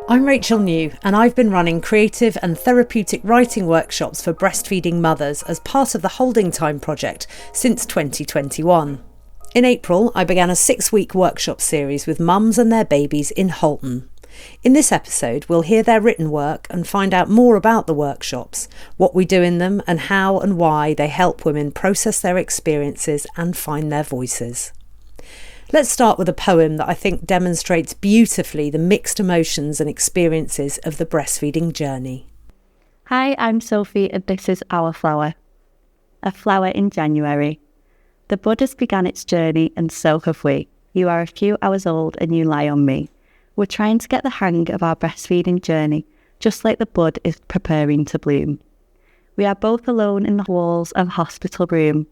I'm Rachel New, and I've been running creative and therapeutic writing workshops for breastfeeding mothers as part of the Holding Time project since 2021. In April, I began a 6-week workshop series with mums and their babies in Halton. In this episode, we'll hear their written work and find out more about the workshops, what we do in them, and how and why they help women process their experiences and find their voices. Let's start with a poem that I think demonstrates beautifully the mixed emotions and experiences of the breastfeeding journey. Hi, I'm Sophie and this is Our Flower. A flower in January. The bud has begun its journey and so have we. You are a few hours old and you lie on me. We're trying to get the hang of our breastfeeding journey, just like the bud is preparing to bloom. We are both alone in the walls of a hospital room.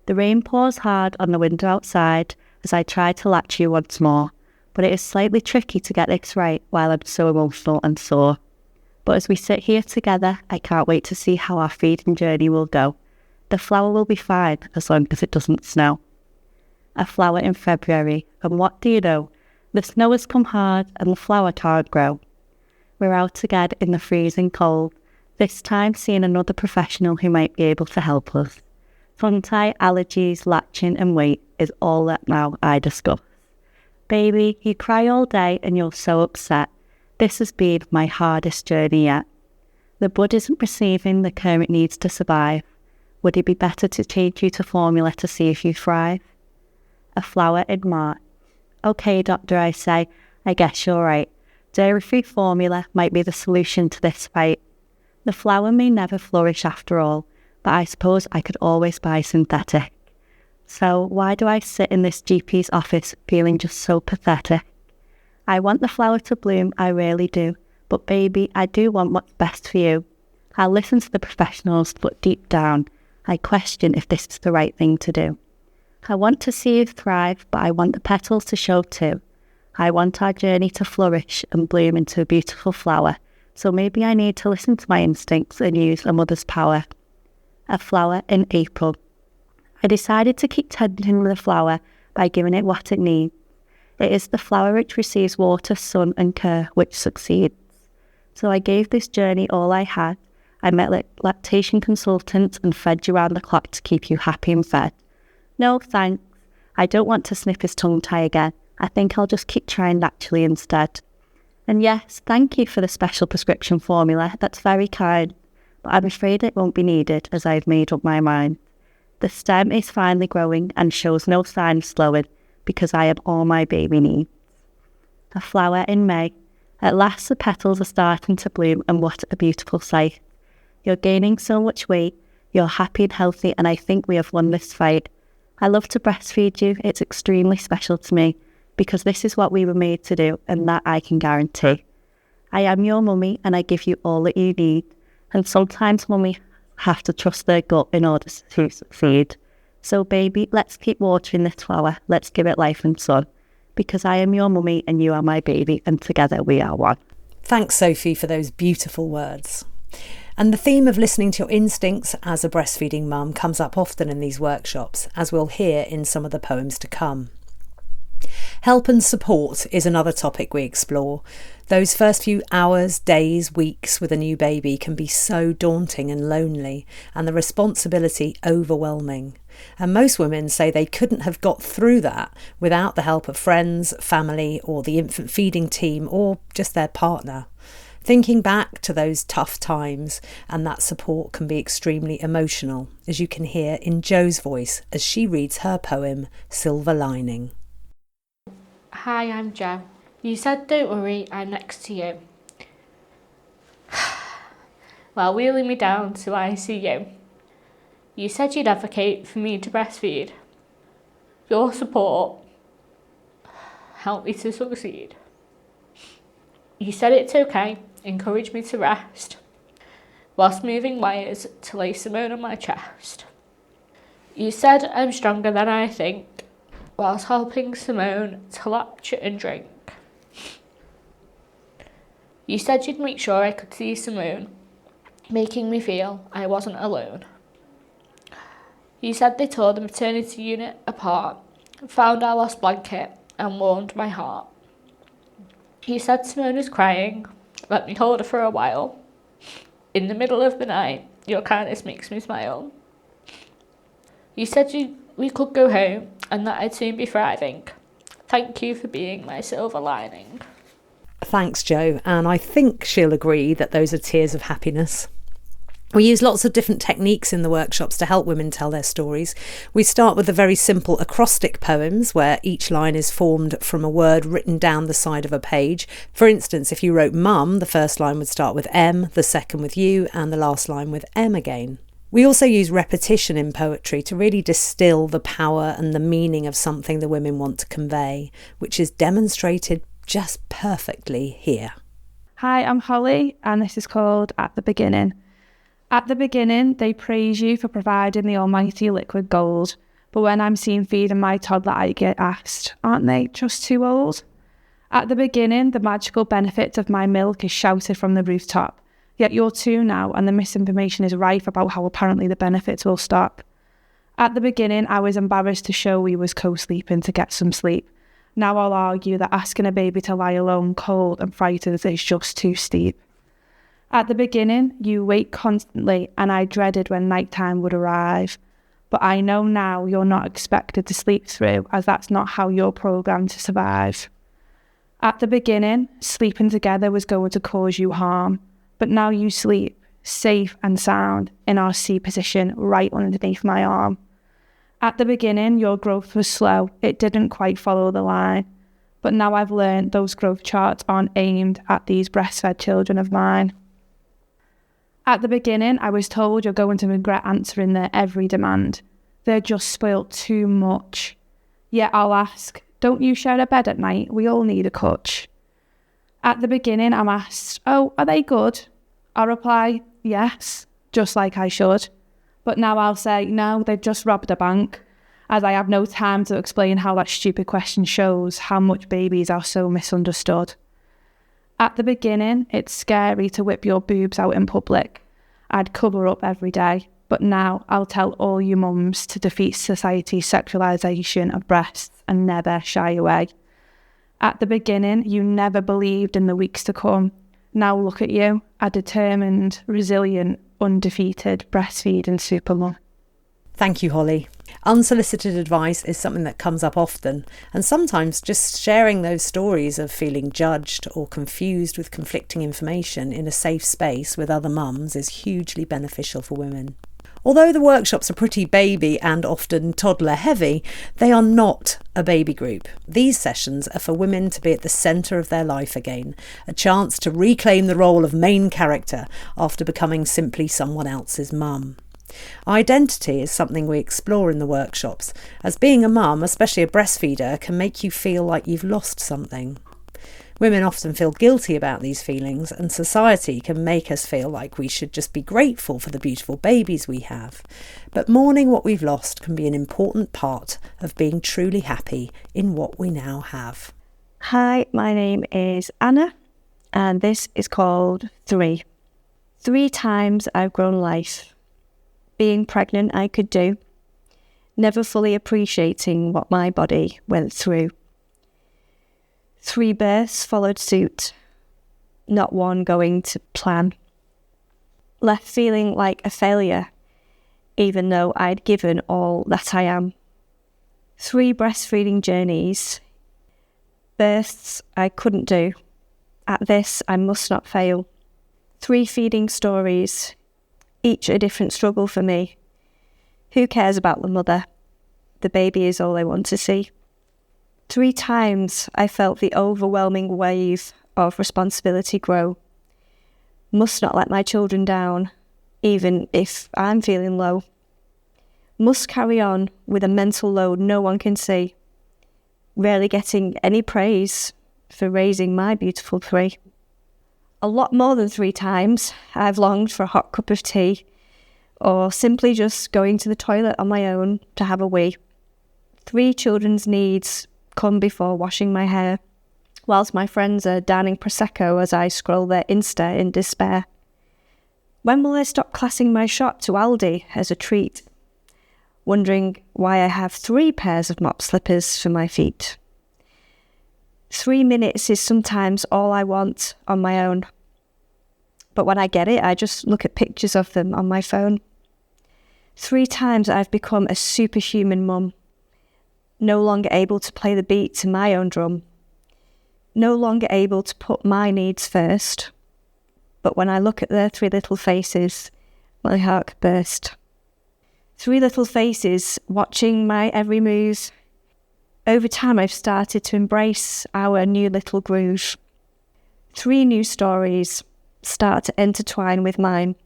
The rain pours hard on the window outside as I try to latch you once more, but it is slightly tricky to get this right while I'm so emotional and sore. But as we sit here together, I can't wait to see how our feeding journey will go. The flower will be fine as long as it doesn't snow. A flower in February, and what do you know? The snow has come hard and the flower can't grow. We're out again in the freezing cold, this time seeing another professional who might be able to help us. Tongue-tie, allergies, latching and weight is all that now I discuss. Baby, you cry all day and you're so upset. This has been my hardest journey yet. The bud isn't receiving the care it needs to survive. Would it be better to change you to formula to see if you thrive? A flower in March. Okay, doctor, I say, I guess you're right. Dairy-free formula might be the solution to this fight. The flower may never flourish after all, but I suppose I could always buy synthetic. So why do I sit in this GP's office feeling just so pathetic? I want the flower to bloom, I really do. But baby, I do want what's best for you. I'll listen to the professionals, but deep down, I question if this is the right thing to do. I want to see you thrive, but I want the petals to show too. I want our journey to flourish and bloom into a beautiful flower. So maybe I need to listen to my instincts and use a mother's power. A flower in April. I decided to keep tending the flower by giving it what it needs. It is the flower which receives water, sun and care which succeeds. So I gave this journey all I had. I met lactation consultants and fed you round the clock to keep you happy and fed. No thanks, I don't want to snip his tongue tie again. I think I'll just keep trying naturally instead. And yes, thank you for the special prescription formula, that's very kind. But I'm afraid it won't be needed as I've made up my mind. The stem is finally growing and shows no sign of slowing because I am all my baby needs. A flower in May. At last the petals are starting to bloom and what a beautiful sight. You're gaining so much weight, you're happy and healthy and I think we have won this fight. I love to breastfeed you, it's extremely special to me because this is what we were made to do and that I can guarantee. I am your mummy and I give you all that you need. And sometimes mummy have to trust their gut in order to succeed. So baby, let's keep watering this flower. Let's give it life and sun. Because I am your mummy and you are my baby and together we are one. Thanks, Sophie, for those beautiful words. And the theme of listening to your instincts as a breastfeeding mum comes up often in these workshops, as we'll hear in some of the poems to come. Help and support is another topic we explore. Those first few hours, days, weeks with a new baby can be so daunting and lonely, and the responsibility overwhelming. And most women say they couldn't have got through that without the help of friends, family, or the infant feeding team, or just their partner. Thinking back to those tough times, and that support can be extremely emotional, as you can hear in Jo's voice as she reads her poem, Silver Lining. Hi, I'm Jo. You said don't worry, I'm next to you. While wheeling me down to ICU. You said you'd advocate for me to breastfeed. Your support helped me to succeed. You said it's okay, encouraged me to rest, whilst moving wires to lay Simone on my chest. You said I'm stronger than I think, whilst helping Simone to latch and drink. You said you'd make sure I could see Simone, making me feel I wasn't alone. You said they tore the maternity unit apart, found our lost blanket and warmed my heart. You said Simona's crying. Let me hold her for a while. In the middle of the night, your kindness makes me smile. You said we could go home and that I'd soon be thriving. Thank you for being my silver lining. Thanks, Jo, and I think she'll agree that those are tears of happiness. We use lots of different techniques in the workshops to help women tell their stories. We start with the very simple acrostic poems, where each line is formed from a word written down the side of a page. For instance, if you wrote mum, the first line would start with M, the second with U, and the last line with M again. We also use repetition in poetry to really distill the power and the meaning of something the women want to convey, which is demonstrated just perfectly here. Hi, I'm Holly, and this is called At the Beginning. At the beginning, they praise you for providing the almighty liquid gold. But when I'm seen feeding my toddler, I get asked, aren't they just too old? At the beginning, the magical benefits of my milk is shouted from the rooftop. Yet you're two now, and the misinformation is rife about how apparently the benefits will stop. At the beginning, I was embarrassed to show we was co-sleeping to get some sleep. Now I'll argue that asking a baby to lie alone, cold and frightened is just too steep. At the beginning, you wait constantly, and I dreaded when nighttime would arrive. But I know now you're not expected to sleep through, as that's not how you're programmed to survive. At the beginning, sleeping together was going to cause you harm, but now you sleep, safe and sound, in our C position right underneath my arm. At the beginning, your growth was slow, it didn't quite follow the line. But now I've learned those growth charts aren't aimed at these breastfed children of mine. At the beginning, I was told you're going to regret answering their every demand. They're just spoilt too much. Yet I'll ask, don't you share a bed at night? We all need a couch. At the beginning, I'm asked, oh, are they good? I'll reply, yes, just like I should. But now I'll say, no, they've just robbed a bank, as I have no time to explain how that stupid question shows how much babies are so misunderstood. At the beginning, it's scary to whip your boobs out in public. I'd cover up every day, but now I'll tell all you mums to defeat society's sexualisation of breasts and never shy away. At the beginning, you never believed in the weeks to come. Now look at you, a determined, resilient, undefeated breastfeeding supermum. Thank you, Holly. Unsolicited advice is something that comes up often, and sometimes just sharing those stories of feeling judged or confused with conflicting information in a safe space with other mums is hugely beneficial for women. Although the workshops are pretty baby and often toddler heavy, they are not a baby group. These sessions are for women to be at the centre of their life again, a chance to reclaim the role of main character after becoming simply someone else's mum. Identity is something we explore in the workshops, as being a mum, especially a breastfeeder, can make you feel like you've lost something. Women often feel guilty about these feelings, and society can make us feel like we should just be grateful for the beautiful babies we have. But mourning what we've lost can be an important part of being truly happy in what we now have. Hi, my name is Anna, and this is called 3. 3 times I've grown life. Being pregnant I could do, never fully appreciating what my body went through. 3 births followed suit, not one going to plan. Left feeling like a failure, even though I'd given all that I am. 3 breastfeeding journeys, births I couldn't do. At this I must not fail. 3 feeding stories, each a different struggle for me. Who cares about the mother? The baby is all I want to see. 3 times I felt the overwhelming wave of responsibility grow. Must not let my children down, even if I'm feeling low. Must carry on with a mental load no one can see. Rarely getting any praise for raising my beautiful 3. A lot more than 3 times I've longed for a hot cup of tea, or simply just going to the toilet on my own to have a wee. 3 children's needs come before washing my hair, whilst my friends are downing Prosecco as I scroll their Insta in despair. When will I stop classing my shop to Aldi as a treat? Wondering why I have 3 pairs of mop slippers for my feet. 3 minutes is sometimes all I want on my own. But when I get it, I just look at pictures of them on my phone. 3 times I've become a superhuman mum, no longer able to play the beat to my own drum, no longer able to put my needs first. But when I look at their 3 little faces, my heart could burst. 3 little faces watching my every move. Over time, I've started to embrace our new little groove. 3 new stories start to intertwine with mine.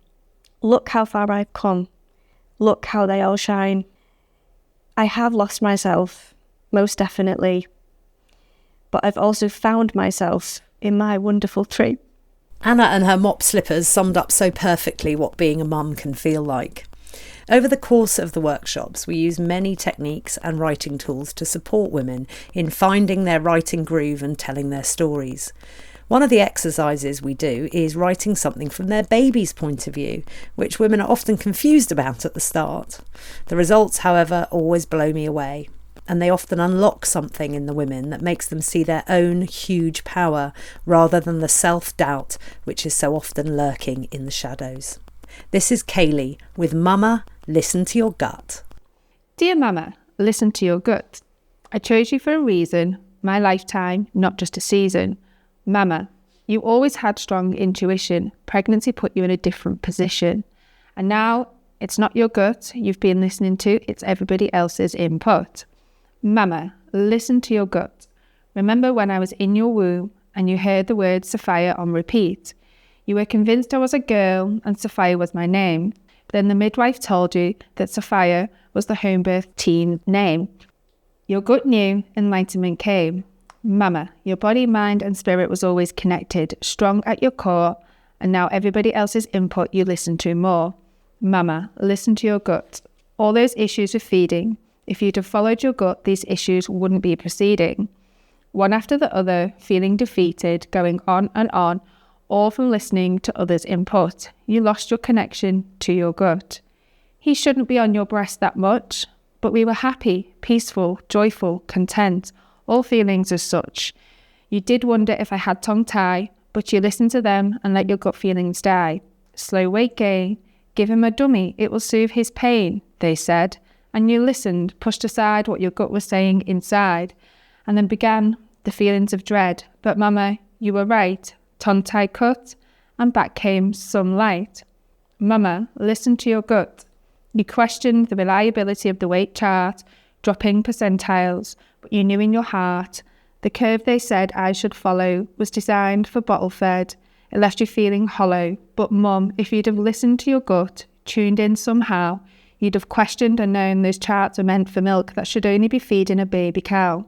Look how far I've come. Look how they all shine. I have lost myself, most definitely. But I've also found myself in my wonderful tree. Anna and her mop slippers summed up so perfectly what being a mum can feel like. Over the course of the workshops, we use many techniques and writing tools to support women in finding their writing groove and telling their stories. One of the exercises we do is writing something from their baby's point of view, which women are often confused about at the start. The results, however, always blow me away, and they often unlock something in the women that makes them see their own huge power rather than the self-doubt which is so often lurking in the shadows. This is Kaylee with Mama, Listen to Your Gut. Dear Mama, listen to your gut. I chose you for a reason, my lifetime, not just a season. Mama, you always had strong intuition. Pregnancy put you in a different position. And now it's not your gut you've been listening to, it's everybody else's input. Mama, listen to your gut. Remember when I was in your womb and you heard the word Sophia on repeat? You were convinced I was a girl and Sophia was my name. Then the midwife told you that Sophia was the home birth teen name. Your gut knew, enlightenment came. Mama, your body, mind and spirit was always connected, strong at your core, and now everybody else's input you listen to more. Mama, listen to your gut. All those issues with feeding, if you'd have followed your gut, these issues wouldn't be proceeding. One after the other, feeling defeated, going on and on, all from listening to others' input. You lost your connection to your gut. He shouldn't be on your breast that much, but we were happy, peaceful, joyful, content, all feelings as such. You did wonder if I had tongue tie, but you listened to them and let your gut feelings die. Slow weight gain, give him a dummy, it will soothe his pain, they said, and you listened, pushed aside what your gut was saying inside, and then began the feelings of dread. But Mama, you were right. Tongue-tie cut, and back came some light. Mama, listen to your gut. You questioned the reliability of the weight chart, dropping percentiles, but you knew in your heart the curve they said I should follow was designed for bottle-fed. It left you feeling hollow. But Mum, if you'd have listened to your gut, tuned in somehow, you'd have questioned and known those charts are meant for milk that should only be feeding a baby cow.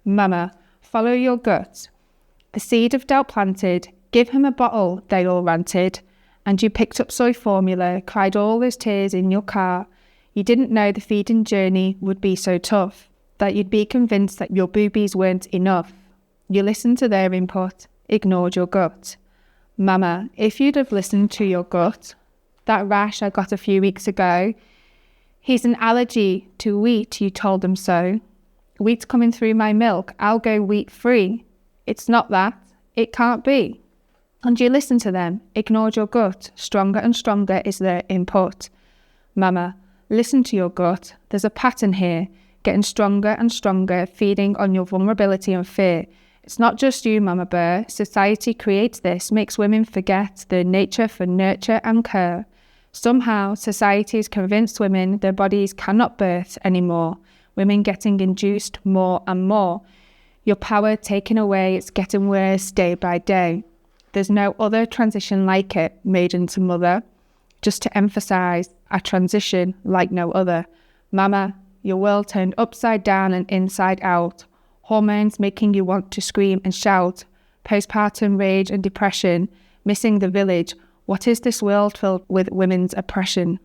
Mama, follow your gut. The seed of doubt planted, give him a bottle, they all ranted. And you picked up soy formula, cried all those tears in your car. You didn't know the feeding journey would be so tough, that you'd be convinced that your boobies weren't enough. You listened to their input, ignored your gut. Mama, if you'd have listened to your gut, that rash I got a few weeks ago, he's an allergy to wheat, you told them so. Wheat's coming through my milk, I'll go wheat free. It's not that. It can't be. And you listen to them, ignored your gut. Stronger and stronger is their input. Mama, listen to your gut. There's a pattern here, getting stronger and stronger, feeding on your vulnerability and fear. It's not just you, Mama Bear. Society creates this, makes women forget their nature for nurture and care. Somehow, society has convinced women their bodies cannot birth anymore. Women getting induced more and more. Your power taken away, it's getting worse day by day. There's no other transition like it, maiden to mother. Just to emphasise, a transition like no other. Mama, your world turned upside down and inside out. Hormones making you want to scream and shout. Postpartum rage and depression. Missing the village. What is this world filled with women's oppression?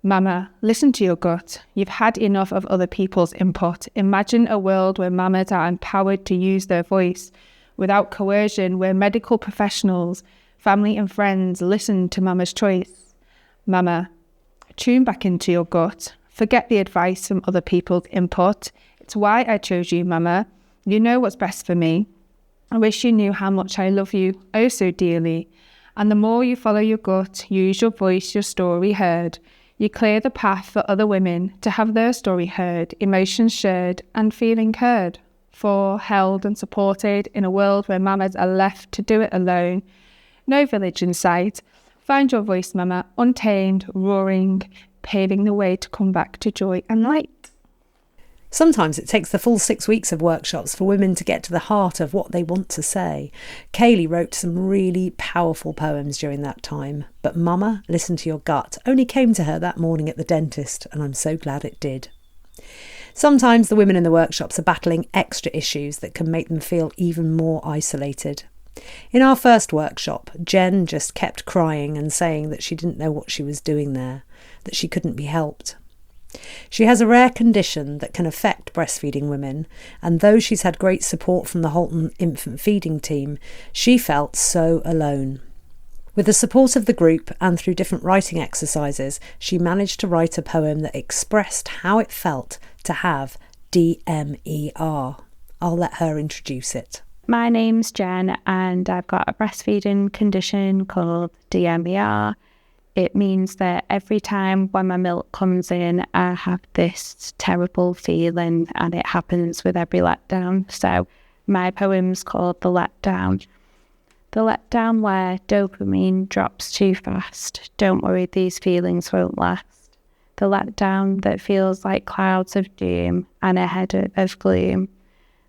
Mama, listen to your gut. You've had enough of other people's input. Imagine a world where mamas are empowered to use their voice without coercion, where medical professionals, family and friends listen to Mama's choice. Mama, tune back into your gut. Forget the advice from other people's input. It's why I chose you, Mama. You know what's best for me. I wish you knew how much I love you oh so dearly. And the more you follow your gut, use your voice, your story heard, you clear the path for other women to have their story heard, emotions shared and feeling heard. For, held and supported in a world where mamas are left to do it alone. No village in sight. Find your voice, mama, untamed, roaring, paving the way to come back to joy and light. Sometimes it takes the full 6 weeks of workshops for women to get to the heart of what they want to say. Kaylee wrote some really powerful poems during that time, but Mama, Listen to Your Gut only came to her that morning at the dentist, and I'm so glad it did. Sometimes the women in the workshops are battling extra issues that can make them feel even more isolated. In our first workshop, Jen just kept crying and saying that she didn't know what she was doing there, that she couldn't be helped. She has a rare condition that can affect breastfeeding women, and though she's had great support from the Halton infant feeding team, she felt so alone. With the support of the group and through different writing exercises, she managed to write a poem that expressed how it felt to have DMER. I'll let her introduce it. My name's Jen and I've got a breastfeeding condition called DMER. It means that every time when my milk comes in, I have this terrible feeling, and it happens with every letdown. So my poem's called The Letdown. The letdown where dopamine drops too fast. Don't worry, these feelings won't last. The letdown that feels like clouds of doom and a head of gloom.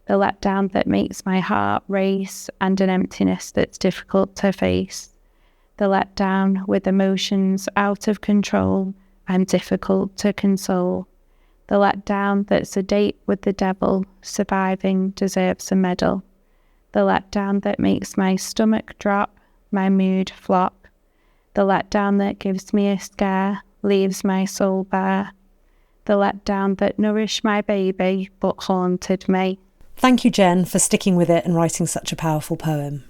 The letdown that makes my heart race and an emptiness that's difficult to face. The letdown with emotions out of control and difficult to console. The letdown that's a date with the devil, surviving deserves a medal. The letdown that makes my stomach drop, my mood flop. The letdown that gives me a scare, leaves my soul bare. The letdown that nourished my baby but haunted me. Thank you, Jen, for sticking with it and writing such a powerful poem.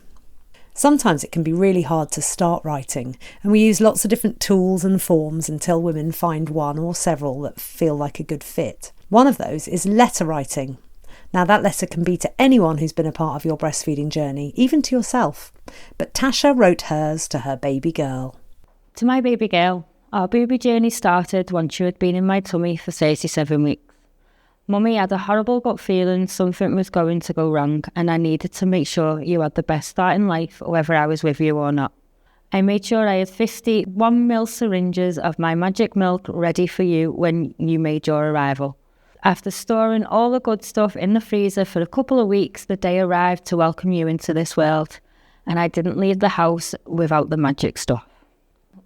Sometimes it can be really hard to start writing, and we use lots of different tools and forms until women find one or several that feel like a good fit. One of those is letter writing. Now, that letter can be to anyone who's been a part of your breastfeeding journey, even to yourself. But Tasha wrote hers to her baby girl. To my baby girl, our baby journey started once she had been in my tummy for 37 weeks. Mummy had a horrible gut feeling something was going to go wrong, and I needed to make sure you had the best start in life, whether I was with you or not. I made sure I had 51 ml syringes of my magic milk ready for you when you made your arrival. After storing all the good stuff in the freezer for a couple of weeks, the day arrived to welcome you into this world, and I didn't leave the house without the magic stuff.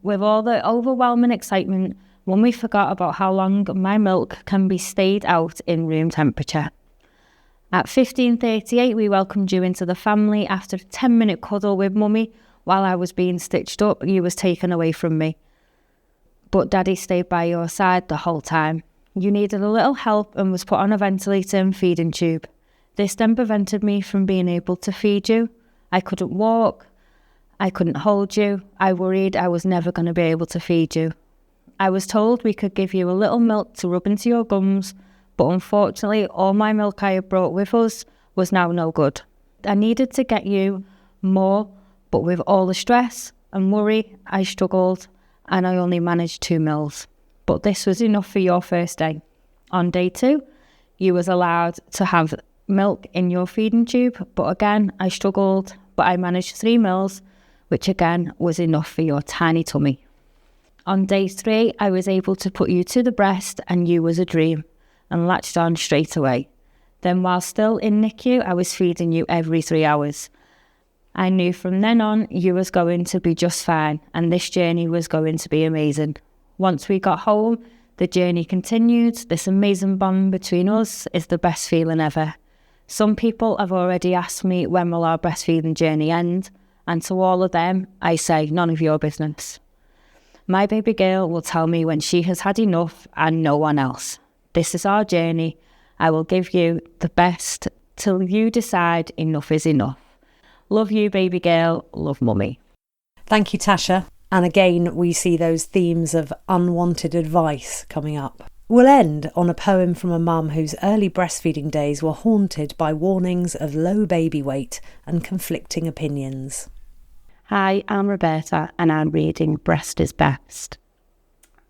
With all the overwhelming excitement, Mummy forgot about how long my milk can be stayed out in room temperature. At 15:38, we welcomed you into the family. After a 10-minute cuddle with Mummy while I was being stitched up, you was taken away from me. But Daddy stayed by your side the whole time. You needed a little help and was put on a ventilator and feeding tube. This then prevented me from being able to feed you. I couldn't walk. I couldn't hold you. I worried I was never going to be able to feed you. I was told we could give you a little milk to rub into your gums, but unfortunately all my milk I had brought with us was now no good. I needed to get you more, but with all the stress and worry, I struggled and I only managed 2 mils. But this was enough for your first day. On day 2, you was allowed to have milk in your feeding tube, but again, I struggled, but I managed 3 mils, which again was enough for your tiny tummy. On day 3, I was able to put you to the breast and you was a dream and latched on straight away. Then while still in NICU, I was feeding you every 3 hours. I knew from then on you was going to be just fine and this journey was going to be amazing. Once we got home, the journey continued. This amazing bond between us is the best feeling ever. Some people have already asked me when will our breastfeeding journey end, and to all of them, I say none of your business. My baby girl will tell me when she has had enough and no one else. This is our journey. I will give you the best till you decide enough is enough. Love you, baby girl. Love Mummy. Thank you, Tasha. And again, we see those themes of unwanted advice coming up. We'll end on a poem from a mum whose early breastfeeding days were haunted by warnings of low baby weight and conflicting opinions. Hi, I'm Roberta and I'm reading Breast is Best.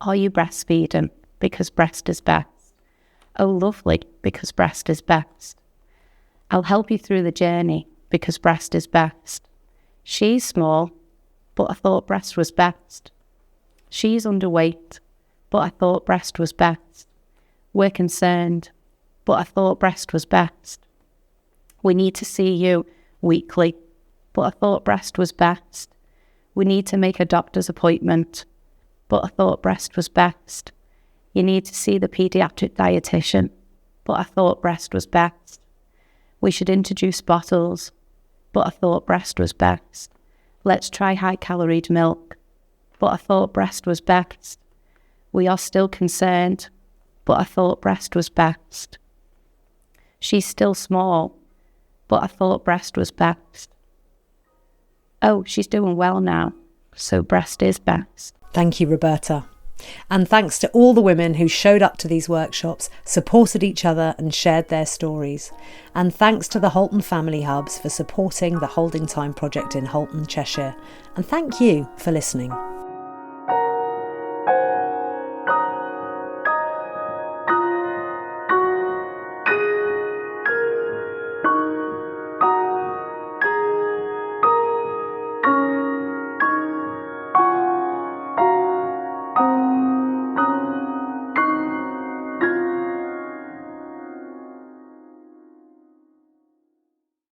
Are you breastfeeding? Because breast is best. Oh, lovely, because breast is best. I'll help you through the journey, because breast is best. She's small, but I thought breast was best. She's underweight, but I thought breast was best. We're concerned, but I thought breast was best. We need to see you weekly, but I thought breast was best. We need to make a doctor's appointment, but I thought breast was best. You need to see the paediatric dietitian, but I thought breast was best. We should introduce bottles, but I thought breast was best. Let's try high-caloried milk, but I thought breast was best. We are still concerned, but I thought breast was best. She's still small, but I thought breast was best. Oh, she's doing well now, so breast is best. Thank you, Roberta. And thanks to all the women who showed up to these workshops, supported each other and shared their stories. And thanks to the Halton Family Hubs for supporting the Holding Time project in Halton, Cheshire. And thank you for listening.